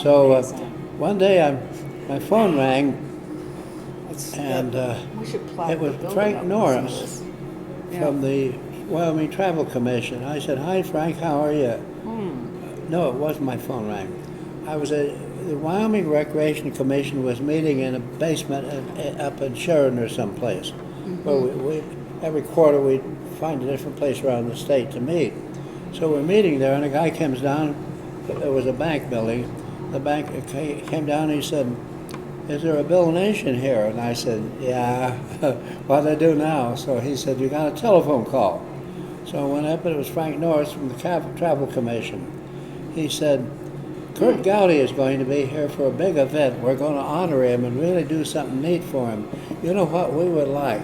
So Amazing. one day my phone rang, and We should plaque it was the building Frank up Norris with some of this. from the Wyoming Travel Commission. I said, "Hi, Frank, how are you?" No, it wasn't my phone rang. I was at the Wyoming Recreation Commission was meeting in a basement up in Sheridan or someplace. Where we every quarter we'd find a different place around the state to meet. So we're meeting there, and a guy comes down. There was a bank building. The bank came down and he said, "Is there a Bill Nation here?" And I said, "Yeah." What do I do now? So he said, "You got a telephone call." So I went up, and it was Frank Norris from the Travel Commission. He said, "Kurt Gowdy is going to be here for a big event. We're going to honor him and really do something neat for him. You know what we would like?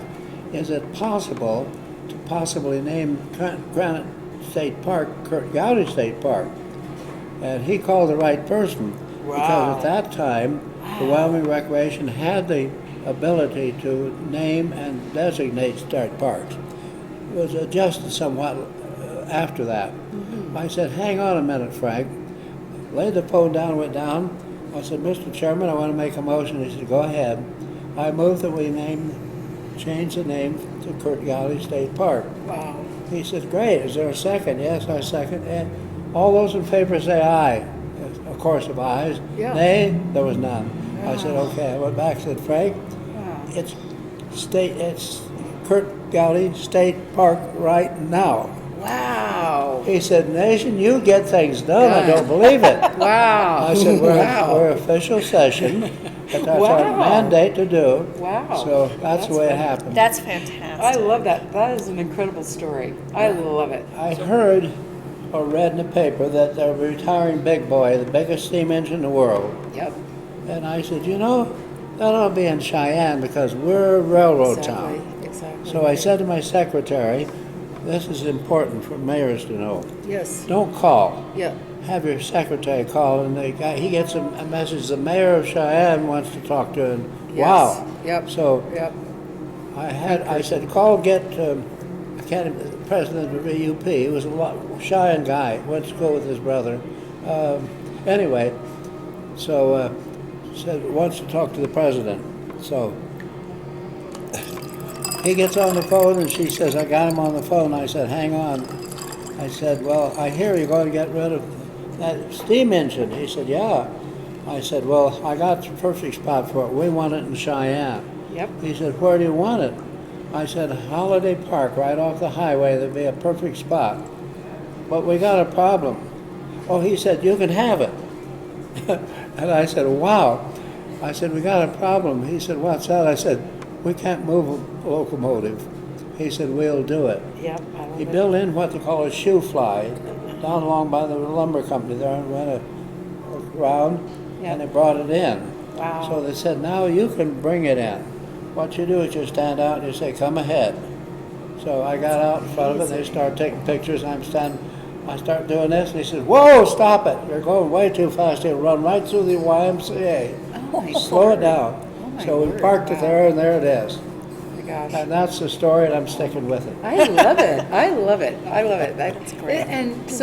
Is it possible to possibly name Granite State Park Kurt Gowdy State Park?" And he called the right person. Wow. Because at that time, the Wyoming Recreation had the ability to name and designate state parks. It was adjusted somewhat after that. I said, "Hang on a minute, Frank." Laid the phone down, went down. I said, "Mr. Chairman, I want to make a motion." He said, "Go ahead." I move that we change the name to Kurt Gowdy State Park. Wow. He said, "Great. Is there a second?" "Yes, I second." And all those in favor say aye. Of course of ayes. Yeah. Nay, there was none. I said, "Okay." I went back and said, "Frank, Wow. it's Kurt Gowdy State Park right now." Wow. He said, "Nation, you get things done. I don't believe it." Wow. I said, Wow. we're official session, but that's our Wow. mandate to do. Wow. So that's the way it happened. That's I fantastic. love that. That is an incredible story. I love it. I heard or read in the paper that they're retiring Big Boy, the biggest steam engine in the world. Yep. And I said, that ought to be in Cheyenne because we're a railroad Exactly. town. Exactly. So I said to my secretary, this is important for mayors to know. Yes. Don't call. Yeah. Have your secretary call, and he gets a message. The mayor of Cheyenne wants to talk to him. Yes. Wow. Yep. So Yep. I said, call, get the president of VUP. He was a Cheyenne guy. Went to school with his brother. Anyway, so said wants to talk to the president. So he gets on the phone, and she says, "I got him on the phone." I said, "Hang on." I said, "Well, I hear you're going to get rid of that steam engine." He said, "Yeah." I said, "Well, I got the perfect spot for it. We want it in Cheyenne." Yep. He said, "Where do you want it?" I said, "Holiday Park, right off the highway. That'd be a perfect spot. But we got a problem." Oh, he said, "You can have it." And I said, "Wow." I said, "We got a problem." He said, "What's that?" I said, "We can't move a locomotive." He said, "We'll do it." Yep. I love He it. built in what they call a shoe fly down along by the lumber company there, and went around, Yep. and they brought it in. Wow. So they said, "Now you can bring it in. What you do is you stand out and you say, 'Come ahead.'" So I got out in front of it. They started taking pictures. And I start doing this, and he said, "Whoa, stop it! You're going way too fast. You'll run right through the YMCA. Oh my Slow word. it down." Oh my So we word. parked it Wow. there, and there it is. Oh my gosh. And that's the story, and I'm sticking with it. I love it. I love it. I love it. That's great. And so